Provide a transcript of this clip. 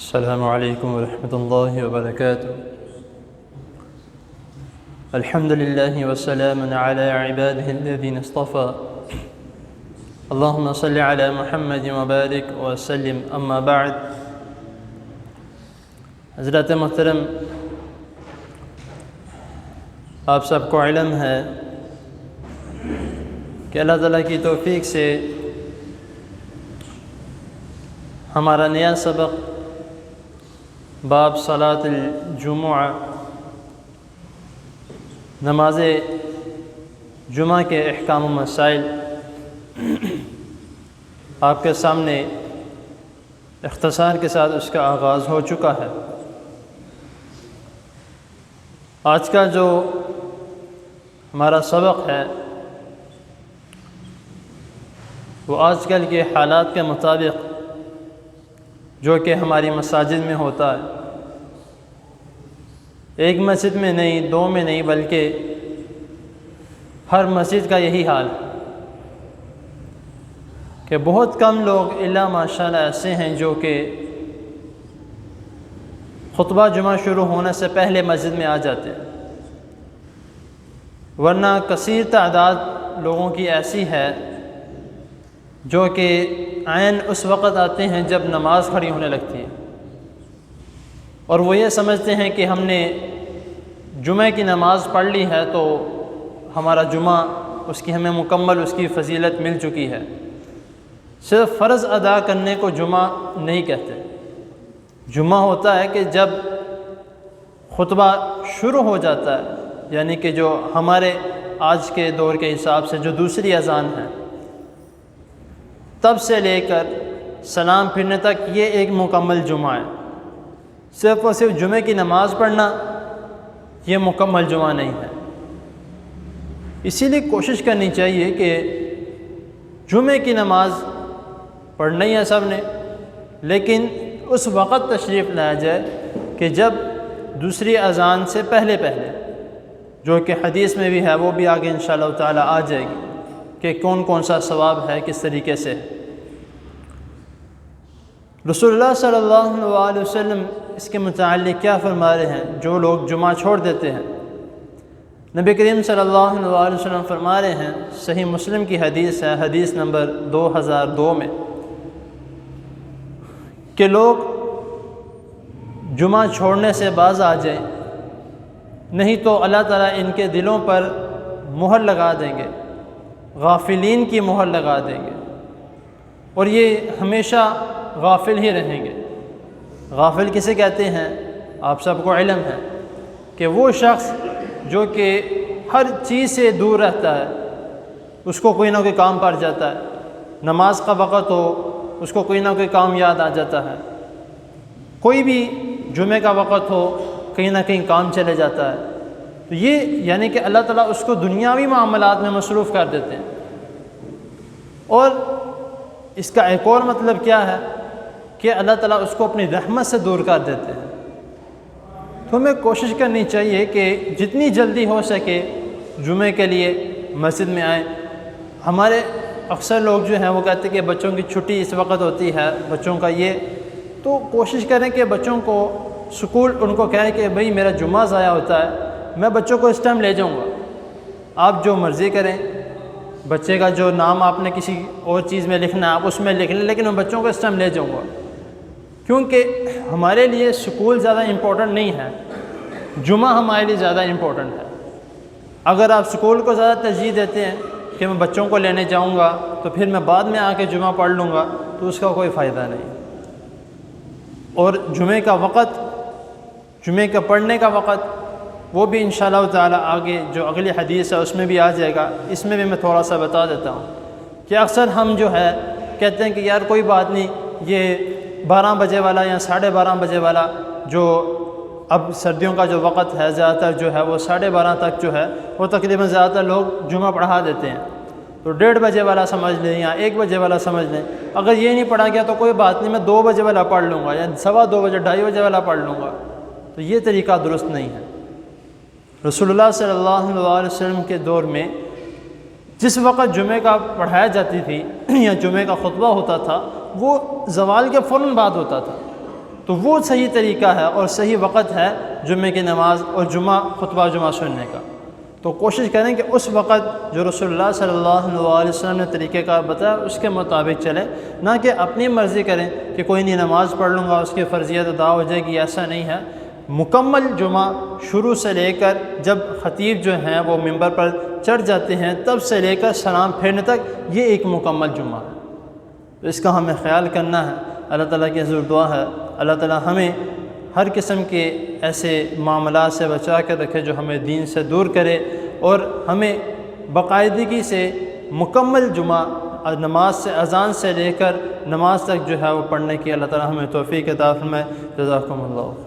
السلام علیکم ورحمۃ اللہ وبرکاتہ۔ الحمد للہ وسلام علی عبادہ الذین اصطفیٰ، اللہم صل علی محمد وبارک وسلم، اما بعد۔ حضرات محترم، آپ سب کو علم ہے کہ اللہ تعالیٰ کی توفیق سے ہمارا نیا سبق باب صلاۃ الجمعہ، نماز جمعہ کے احکام و مسائل آپ کے سامنے اختصار کے ساتھ اس کا آغاز ہو چکا ہے۔ آج کا جو ہمارا سبق ہے وہ آج کل کے حالات کے مطابق جو کہ ہماری مساجد میں ہوتا ہے، ایک مسجد میں نہیں، دو میں نہیں، بلکہ ہر مسجد کا یہی حال ہے کہ بہت کم لوگ الا ماشاءاللہ ایسے ہیں جو کہ خطبہ جمعہ شروع ہونے سے پہلے مسجد میں آ جاتے ہیں، ورنہ کثیر تعداد لوگوں کی ایسی ہے جو کہ عین اس وقت آتے ہیں جب نماز کھڑی ہونے لگتی ہے، اور وہ یہ سمجھتے ہیں کہ ہم نے جمعہ کی نماز پڑھ لی ہے تو ہمارا جمعہ، اس کی ہمیں مکمل اس کی فضیلت مل چکی ہے۔ صرف فرض ادا کرنے کو جمعہ نہیں کہتے۔ جمعہ ہوتا ہے کہ جب خطبہ شروع ہو جاتا ہے، یعنی کہ جو ہمارے آج کے دور کے حساب سے جو دوسری اذان ہے، تب سے لے کر سلام پھرنے تک یہ ایک مکمل جمعہ ہے۔ صرف اور صرف جمعے کی نماز پڑھنا یہ مکمل جمعہ نہیں ہے۔ اسی لیے کوشش کرنی چاہیے کہ جمعے کی نماز پڑھنا ہی ہے سب نے، لیکن اس وقت تشریف لایا جائے کہ جب دوسری اذان سے پہلے جو کہ حدیث میں بھی ہے، وہ بھی آگے انشاءاللہ تعالی آ جائے گی کہ کون کون سا ثواب ہے، کس طریقے سے۔ رسول اللہ صلی اللہ علیہ وسلم اس کے متعلق کیا فرما رہے ہیں؟ جو لوگ جمعہ چھوڑ دیتے ہیں، نبی کریم صلی اللہ علیہ وسلم فرما رہے ہیں، صحیح مسلم کی حدیث ہے، حدیث نمبر 2002 میں، کہ لوگ جمعہ چھوڑنے سے باز آ جائیں، نہیں تو اللہ تعالیٰ ان کے دلوں پر مہر لگا دیں گے، غافلین کی مہر لگا دیں گے، اور یہ ہمیشہ غافل ہی رہیں گے۔ غافل کسے کہتے ہیں؟ آپ سب کو علم ہے کہ وہ شخص جو کہ ہر چیز سے دور رہتا ہے، اس کو کوئی نہ کوئی کام پڑ جاتا ہے، نماز کا وقت ہو اس کو کوئی نہ کوئی کام یاد آ جاتا ہے، کوئی بھی جمعے کا وقت ہو کہیں نہ کہیں کام چلے جاتا ہے، تو یہ یعنی کہ اللہ تعالیٰ اس کو دنیاوی معاملات میں مصروف کر دیتے ہیں۔ اور اس کا ایک اور مطلب کیا ہے کہ اللہ تعالیٰ اس کو اپنی رحمت سے دور کر دیتے ہیں۔ تو ہمیں کوشش کرنی چاہیے کہ جتنی جلدی ہو سکے جمعے کے لیے مسجد میں آئیں۔ ہمارے اکثر لوگ جو ہیں وہ کہتے ہیں کہ بچوں کی چھٹی اس وقت ہوتی ہے، بچوں کا یہ، تو کوشش کریں کہ بچوں کو اسکول ان کو کہیں کہ بھئی میرا جمعہ ضائع ہوتا ہے، میں بچوں کو اس ٹائم لے جاؤں گا، آپ جو مرضی کریں، بچے کا جو نام آپ نے کسی اور چیز میں لکھنا ہے آپ اس میں لکھ لیں، لیکن میں بچوں کو اس ٹائم لے جاؤں گا، کیونکہ ہمارے لیے سکول زیادہ امپورٹنٹ نہیں ہے، جمعہ ہمارے لیے زیادہ امپورٹنٹ ہے۔ اگر آپ سکول کو زیادہ ترجیح دیتے ہیں کہ میں بچوں کو لینے جاؤں گا تو پھر میں بعد میں آ کے جمعہ پڑھ لوں گا، تو اس کا کوئی فائدہ نہیں۔ اور جمعے کا وقت، جمعے کا پڑھنے کا وقت، وہ بھی انشاءاللہ تعالی آگے جو اگلی حدیث ہے اس میں بھی آ جائے گا۔ اس میں بھی میں تھوڑا سا بتا دیتا ہوں کہ اکثر ہم جو ہے کہتے ہیں کہ یار کوئی بات نہیں، یہ 12 بجے والا یا 12:30 بجے والا جو اب سردیوں کا جو وقت ہے زیادہ تر جو ہے وہ 12:30 تک جو ہے وہ تقریباً زیادہ تر لوگ جمعہ پڑھا دیتے ہیں، تو 1:30 بجے والا سمجھ لیں یا 1 بجے والا سمجھ لیں۔ اگر یہ نہیں پڑھا گیا تو کوئی بات نہیں، میں 2 بجے والا پڑھ لوں گا یا 2:15 بجے 2:30 بجے والا پڑھ لوں گا، تو یہ طریقہ درست نہیں ہے۔ رسول اللہ صلی اللہ علیہ وسلم کے دور میں جس وقت جمعے کا پڑھایا جاتی تھی یا جمعے کا خطبہ ہوتا تھا وہ زوال کے فوراً بعد ہوتا تھا، تو وہ صحیح طریقہ ہے اور صحیح وقت ہے جمعے کی نماز اور خطبہ جمعہ سننے کا۔ تو کوشش کریں کہ اس وقت جو رسول اللہ صلی اللہ علیہ وسلم نے طریقہ کار بتایا اس کے مطابق چلیں، نہ کہ اپنی مرضی کریں کہ کوئی نہیں نماز پڑھ لوں گا اس کی فرضیت ادا ہو جائے گی، ایسا نہیں ہے۔ مکمل جمعہ شروع سے لے کر جب خطیب جو ہیں وہ ممبر پر چڑھ جاتے ہیں تب سے لے کر سلام پھیرنے تک یہ ایک مکمل جمعہ ہے، تو اس کا ہمیں خیال کرنا ہے۔ اللہ تعالیٰ کی حضور دعا ہے اللہ تعالیٰ ہمیں ہر قسم کے ایسے معاملات سے بچا کے رکھے جو ہمیں دین سے دور کرے، اور ہمیں باقاعدگی سے مکمل جمعہ نماز سے اذان سے لے کر نماز تک جو ہے وہ پڑھنے کی اللہ تعالیٰ ہمیں توفیق عطا فرمائے۔ جزاکم اللہ۔